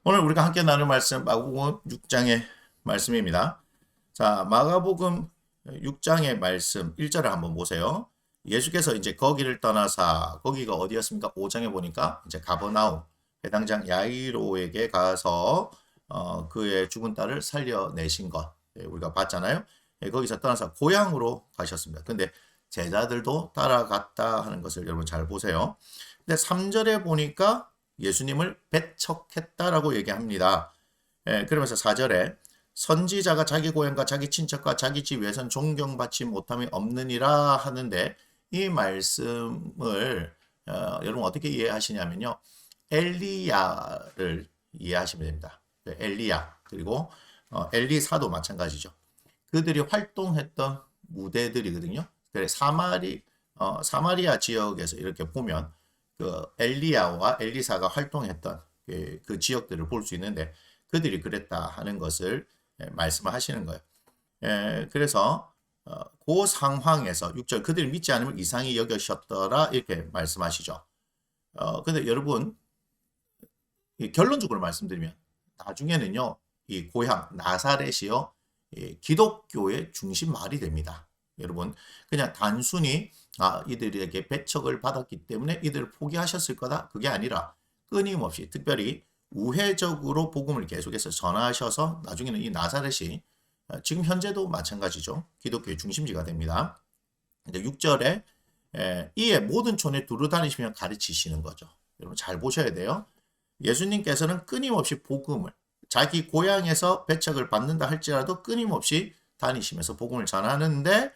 오늘 우리가 함께 나눌 말씀 마가복음 6장의 말씀입니다. 자, 마가복음 6장의 말씀 1절을 한번 보세요. 예수께서 이제 거기를 떠나사 거기가 어디였습니까? 5장에 보니까 이제 가버나움 해당장 야이로에게 가서 그의 죽은 딸을 살려내신 것 우리가 봤잖아요. 거기서 떠나서 고향으로 가셨습니다. 근데 제자들도 따라갔다 하는 것을 여러분 잘 보세요. 근데 3절에 보니까 예수님을 배척했다라고 얘기합니다. 그러면서 4절에 선지자가 자기 고향과 자기 친척과 자기 집 위에선 존경받지 못함이 없느니라 하는데 이 말씀을 여러분 어떻게 이해하시냐면요. 엘리야를 이해하시면 됩니다. 엘리야 그리고 엘리사도 마찬가지죠. 그들이 활동했던 무대들이거든요. 그래 사마리아 지역에서 이렇게 보면 그 엘리야와 엘리사가 활동했던 그 지역들을 볼 수 있는데 그들이 그랬다 하는 것을 말씀을 하시는 거예요. 그래서 그 상황에서 6절 그들이 믿지 않으면 이상히 여겨셨더라 이렇게 말씀하시죠. 근데 여러분 결론적으로 말씀드리면 나중에는요 이 고향 나사렛이요 기독교의 중심 말이 됩니다. 여러분 그냥 단순히 이들에게 배척을 받았기 때문에 이들을 포기하셨을 거다 그게 아니라 끊임없이 특별히 우회적으로 복음을 계속해서 전하셔서 나중에는 이 나사렛이 지금 현재도 마찬가지죠. 기독교의 중심지가 됩니다. 이제 6절에 이에 모든 촌에 두루 다니시며 가르치시는 거죠. 여러분 잘 보셔야 돼요. 예수님께서는 끊임없이 복음을 자기 고향에서 배척을 받는다 할지라도 끊임없이 다니시면서 복음을 전하는데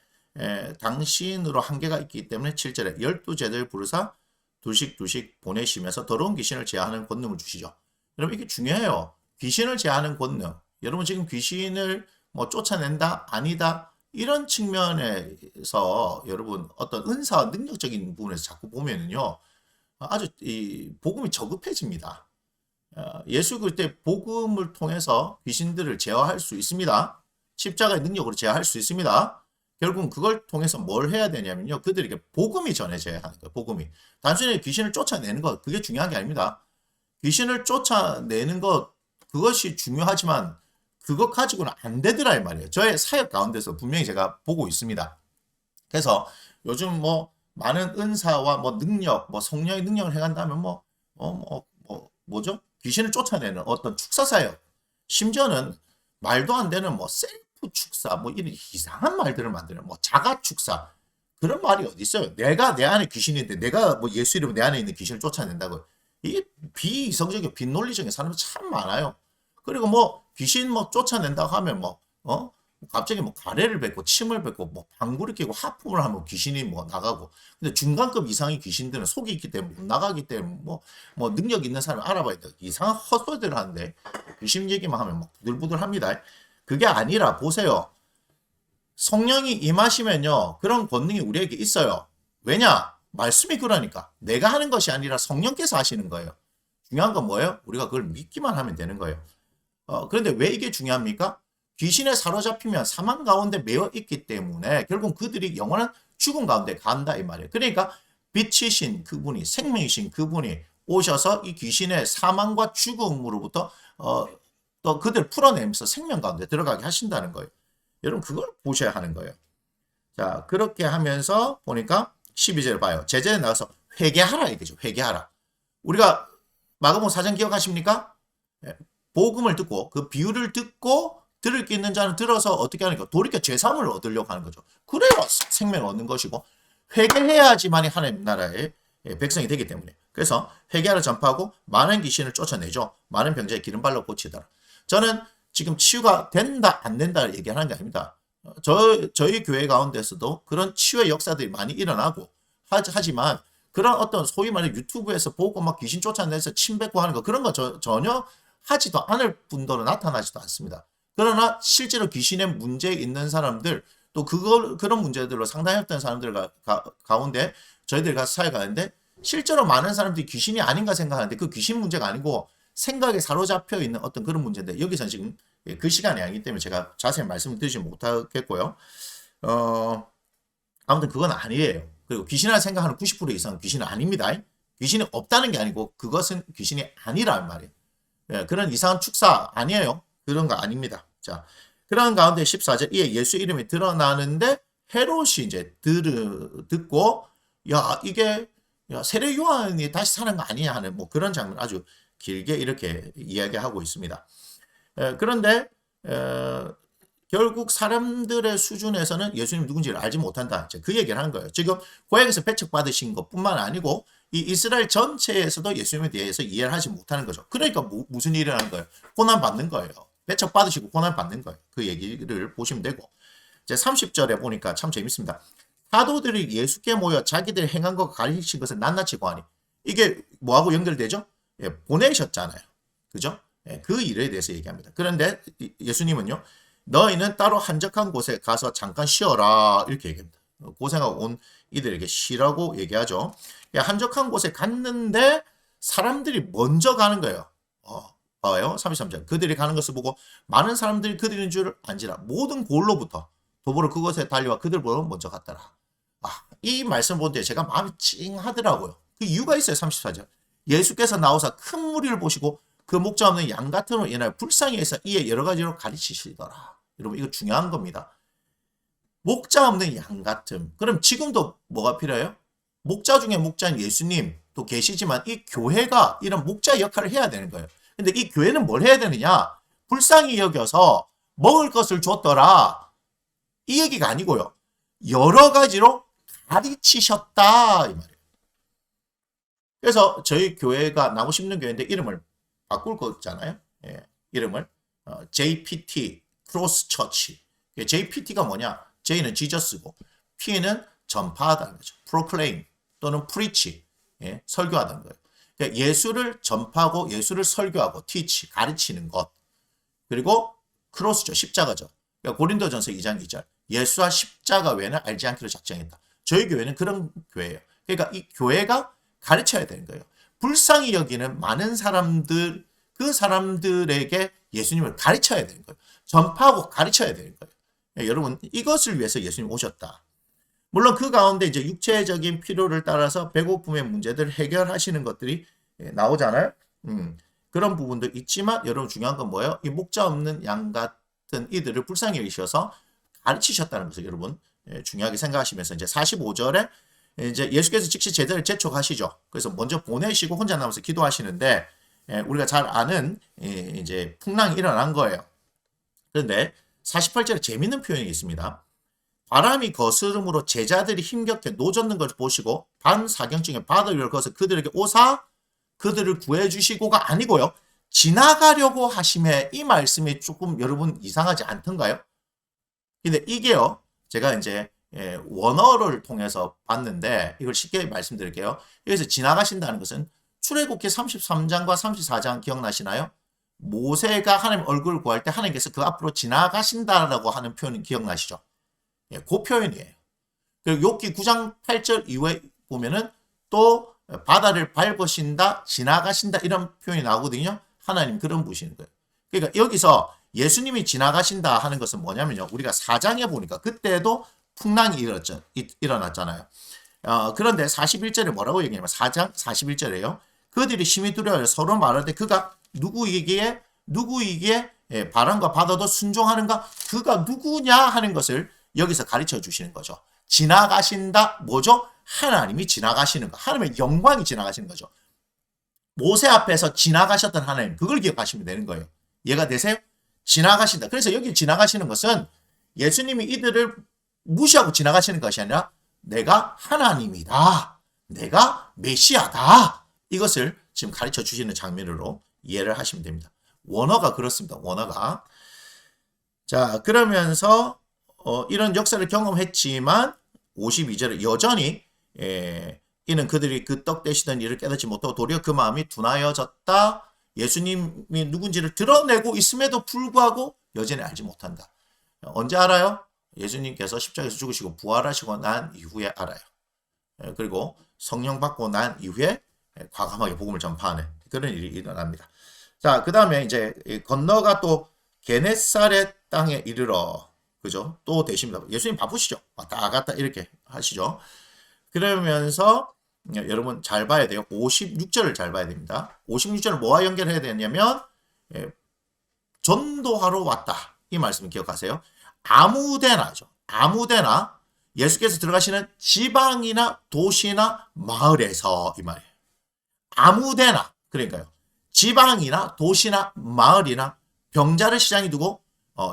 당신으로 한계가 있기 때문에 7절에 12제자를 부르사 둘씩 보내시면서 더러운 귀신을 제하는 권능을 주시죠. 여러분 이게 중요해요. 귀신을 제하는 권능. 여러분 지금 귀신을 뭐 쫓아낸다 아니다 이런 측면에서 여러분 어떤 은사와 능력적인 부분에서 자꾸 보면은요 아주 이 복음이 저급해집니다. 예수 그때 복음을 통해서 귀신들을 제어할 수 있습니다. 십자가의 능력으로 제어할 수 있습니다. 결국은 그걸 통해서 뭘 해야 되냐면요. 그들에게 복음이 전해져야 하는 거예요. 복음이. 단순히 귀신을 쫓아내는 것, 그게 중요한 게 아닙니다. 귀신을 쫓아내는 것, 그것이 중요하지만 그것 가지고는 안 되더라 이 말이에요. 저의 사역 가운데서 분명히 제가 보고 있습니다. 그래서 요즘 뭐 많은 은사와 뭐 능력, 뭐 성령의 능력을 해간다면 뭐죠? 귀신을 쫓아내는 어떤 축사 사역, 심지어는 말도 안 되는 뭐 셀프 축사, 뭐 이런 이상한 말들을 만드는 뭐 자가 축사 그런 말이 어디 있어요? 내가 내 안에 귀신인데 내가 뭐 예수 이름으로 내 안에 있는 귀신을 쫓아낸다고 이게 비이성적이고 빈논리적인 사람이 참 많아요. 그리고 뭐 귀신 뭐 쫓아낸다고 하면 갑자기 뭐 가래를 뱉고 침을 뱉고 뭐 방구를 끼고 하품을 하면 귀신이 뭐 나가고 근데 중간급 이상의 귀신들은 속이 있기 때문에 못 나가기 때문에 뭐 능력 있는 사람 알아봐야 돼. 이상한 헛소리를 하는데 귀신 얘기만 하면 막 부들부들합니다. 그게 아니라 보세요. 성령이 임하시면요 그런 권능이 우리에게 있어요. 왜냐? 말씀이 그러니까 내가 하는 것이 아니라 성령께서 하시는 거예요. 중요한 건 뭐예요? 우리가 그걸 믿기만 하면 되는 거예요. 그런데 왜 이게 중요합니까? 귀신에 사로잡히면 사망 가운데 매여 있기 때문에 결국 그들이 영원한 죽음 가운데 간다 이 말이에요. 그러니까 빛이신 그분이 생명이신 그분이 오셔서 이 귀신의 사망과 죽음으로부터 또 그들 풀어내면서 생명 가운데 들어가게 하신다는 거예요. 여러분 그걸 보셔야 하는 거예요. 자 그렇게 하면서 보니까 12절 봐요. 제자에 나가서 회개하라 이거죠. 회개하라. 우리가 마가복음 4장 기억하십니까? 복음을 듣고 그 비유를 듣고 들을 게 있는 자는 들어서 어떻게 하니까 돌이켜 죄사함을 얻으려고 하는 거죠. 그래야 생명을 얻는 것이고 회개해야지만이 하나님 나라의 백성이 되기 때문에 그래서 회개하라 전파하고 많은 귀신을 쫓아내죠. 많은 병자에 기름 발라 고치더라. 저는 지금 치유가 된다 안 된다 얘기하는 게 아닙니다. 저희 교회 가운데서도 그런 치유의 역사들이 많이 일어나고 하지만 그런 어떤 소위 말해 유튜브에서 보고 막 귀신 쫓아내서 침 뱉고 하는 거 그런 거 전혀 하지도 않을 뿐더러 나타나지도 않습니다. 그러나 실제로 귀신의 문제 있는 사람들 또 그런 문제들로 상담했던 사람들 가운데 저희들이 가서 사역하는데 실제로 많은 사람들이 귀신이 아닌가 생각하는데 그 귀신 문제가 아니고 생각에 사로잡혀 있는 어떤 그런 문제인데 여기서 지금 그 시간이 아니기 때문에 제가 자세히 말씀을 드리지 못하겠고요. 아무튼 그건 아니에요. 그리고 귀신이라 생각하는 90% 이상은 귀신은 아닙니다. 귀신이 없다는 게 아니고 그것은 귀신이 아니라는 말이에요. 예, 그런 이상한 축사 아니에요. 그런 거 아닙니다. 자, 그런 가운데 14절 이에 예수 이름이 드러나는데 헤롯이 이제 듣고 야 이게 야 세례 요한이 다시 사는 거 아니냐 하는 뭐 그런 장면 아주 길게 이렇게 이야기하고 있습니다. 그런데 결국 사람들의 수준에서는 예수님 누군지를 알지 못한다. 그 얘기를 하는 거예요. 지금 고향에서 배척받으신 것뿐만 아니고 이 이스라엘 전체에서도 예수님에 대해서 이해를 하지 못하는 거죠. 그러니까 무슨 일이 일어나는 거예요? 고난 받는 거예요. 배척받으시고 고난 받는 거예요. 그 얘기를 보시면 되고. 이제 30절에 보니까 참 재밌습니다. 사도들이 예수께 모여 자기들이 행한 것과 가르친 것을 낱낱이 고하니 이게 뭐하고 연결되죠? 예, 보내셨잖아요. 그죠? 예, 그 일에 대해서 얘기합니다. 그런데 예수님은요. 너희는 따로 한적한 곳에 가서 잠깐 쉬어라 이렇게 얘기합니다. 고생하고 온 이들에게 쉬라고 얘기하죠. 한적한 곳에 갔는데 사람들이 먼저 가는 거예요. 봐요. 33절. 그들이 가는 것을 보고 많은 사람들이 그들인 줄 안지라 모든 골로부터 도보로 그곳에 달려와 그들보다 먼저 갔더라. 이 말씀 볼 때 제가 마음이 찡하더라고요. 그 이유가 있어요. 34절. 예수께서 나오사 큰 무리를 보시고 그 목자 없는 양 같은 으로 인하여 불쌍히 해서 이에 여러 가지로 가르치시더라. 여러분 이거 중요한 겁니다. 목자 없는 양 같음. 그럼 지금도 뭐가 필요해요? 목자 중에 목자인 예수님 또 계시지만 이 교회가 이런 목자 역할을 해야 되는 거예요. 근데 이 교회는 뭘 해야 되느냐? 불쌍히 여겨서 먹을 것을 줬더라. 이 얘기가 아니고요. 여러 가지로 가르치셨다 이 말이에요. 그래서 저희 교회가 나무 심는 교회인데 이름을 바꿀 거잖아요. 예, 이름을 JPT 크로스 처치. JPT가 뭐냐? J는 지저스고 P는 전파하다는 거죠. proclaim 또는 preach. 예, 설교하다는 거예요. 그러니까 예수를 전파하고 예수를 설교하고 teach 가르치는 것. 그리고 크로스죠. 십자가죠. 그러니까 고린도전서 2장 2절. 예수와 십자가 외에는 알지 않기로 작정했다. 저희 교회는 그런 교회예요. 그러니까 이 교회가 가르쳐야 되는 거예요. 불쌍히 여기는 많은 사람들, 그 사람들에게 예수님을 가르쳐야 되는 거예요. 전파하고 가르쳐야 되는 거예요. 네, 여러분, 이것을 위해서 예수님 오셨다. 물론 그 가운데 이제 육체적인 필요를 따라서 배고픔의 문제들을 해결하시는 것들이 나오잖아요. 그런 부분도 있지만 여러분 중요한 건 뭐예요? 이 목자 없는 양 같은 이들을 불쌍히 여기셔서 가르치셨다는 것을 여러분 중요하게 생각하시면서 이제 45절에 이제 예수께서 즉시 제자를 재촉하시죠. 그래서 먼저 보내시고 혼자 남아서 기도하시는데 우리가 잘 아는 이제 풍랑이 일어난 거예요. 그런데 48절에 재밌는 표현이 있습니다. 바람이 거스름으로 제자들이 힘겹게 노젓는 것을 보시고 밤 사경중에 바다 위를 거서 그들에게 오사 그들을 구해주시고가 아니고요. 지나가려고 하심에 이 말씀이 조금 여러분 이상하지 않던가요? 근데 이게요. 제가 이제 원어를 통해서 봤는데 이걸 쉽게 말씀드릴게요. 여기서 지나가신다는 것은 출애굽기 33장과 34장 기억나시나요? 모세가 하나님 얼굴을 구할 때 하나님께서 그 앞으로 지나가신다라고 하는 표현 기억나시죠? 예, 그 표현이에요. 그리고 욥기 9장 8절 이후에 보면은 또 바다를 밟으신다, 지나가신다 이런 표현이 나오거든요. 하나님 그런 분이신 거예요. 그러니까 여기서 예수님이 지나가신다 하는 것은 뭐냐면요. 우리가 4장에 보니까 그때도 풍랑이 일어났잖아요. 그런데 41절에 뭐라고 얘기하냐면 4장 41절에요. 그들이 심히 두려워요. 서로 말할 때 그가 누구이기에 바람과 바다도 순종하는가? 그가 누구냐 하는 것을 여기서 가르쳐 주시는 거죠. 지나가신다 뭐죠? 하나님이 지나가시는 거. 하나님의 영광이 지나가시는 거죠. 모세 앞에서 지나가셨던 하나님 그걸 기억하시면 되는 거예요. 이해가 되세요? 지나가신다. 그래서 여기 지나가시는 것은 예수님이 이들을 무시하고 지나가시는 것이 아니라 내가 하나님이다. 내가 메시아다. 이것을 지금 가르쳐 주시는 장면으로 이해를 하시면 됩니다. 원어가 그렇습니다. 원어가. 자, 그러면서 이런 역사를 경험했지만 52절에 여전히 이는 그들이 그 떡 되시던 일을 깨닫지 못하고 도리어 그 마음이 둔하여졌다. 예수님이 누군지를 드러내고 있음에도 불구하고 여전히 알지 못한다. 언제 알아요? 예수님께서 십자가에서 죽으시고 부활하시고 난 이후에 알아요. 그리고 성령 받고 난 이후에 과감하게 복음을 전파하는 그런 일이 일어납니다. 자, 그 다음에 이제 건너가 또 게네사렛 땅에 이르러 그죠? 또 되십니다. 예수님 바쁘시죠? 왔다 갔다 이렇게 하시죠. 그러면서 여러분 잘 봐야 돼요. 56절을 잘 봐야 됩니다. 56절을 뭐와 연결해야 되냐면 예, 전도하러 왔다. 이 말씀을 기억하세요. 아무데나죠. 아무데나 예수께서 들어가시는 지방이나 도시나 마을에서 이 말이에요. 아무데나 그러니까요. 지방이나 도시나 마을이나 병자를 시장에 두고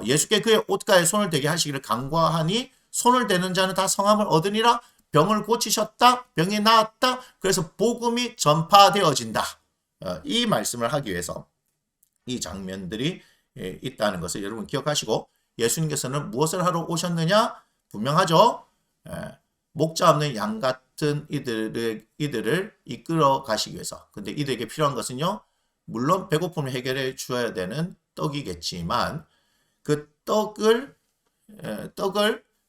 예수께 그의 옷가에 손을 대게 하시기를 간과하니 손을 대는 자는 다 성함을 얻으니라. 병을 고치셨다. 병이 나았다. 그래서 복음이 전파되어진다. 이 말씀을 하기 위해서 이 장면들이 있다는 것을 여러분 기억하시고 예수님께서는 무엇을 하러 오셨느냐? 분명하죠. 목자 없는 양 같은 이들을 이끌어 가시기 위해서. 근데 이들에게 필요한 것은요. 물론 배고픔을 해결해 주어야 되는 떡이겠지만 그 떡을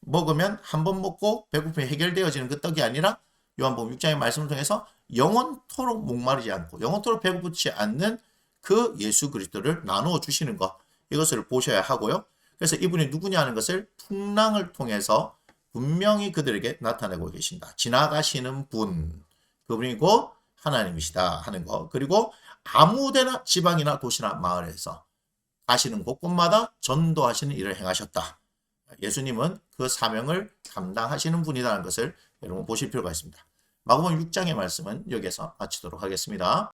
먹으면 한 번 먹고 배고픔이 해결되어지는 그 떡이 아니라 요한복음 6장의 말씀을 통해서 영원토록 목마르지 않고 영원토록 배고프지 않는 그 예수 그리스도를 나누어 주시는 것, 이것을 보셔야 하고요. 그래서 이분이 누구냐 하는 것을 풍랑을 통해서 분명히 그들에게 나타내고 계신다. 지나가시는 분, 그분이 곧 하나님이시다 하는 것. 그리고 아무데나 지방이나 도시나 마을에서 가시는 곳곳마다 전도하시는 일을 행하셨다. 예수님은 그 사명을 감당하시는 분이라는 것을 여러분 보실 필요가 있습니다. 마가복음 6장의 말씀은 여기에서 마치도록 하겠습니다.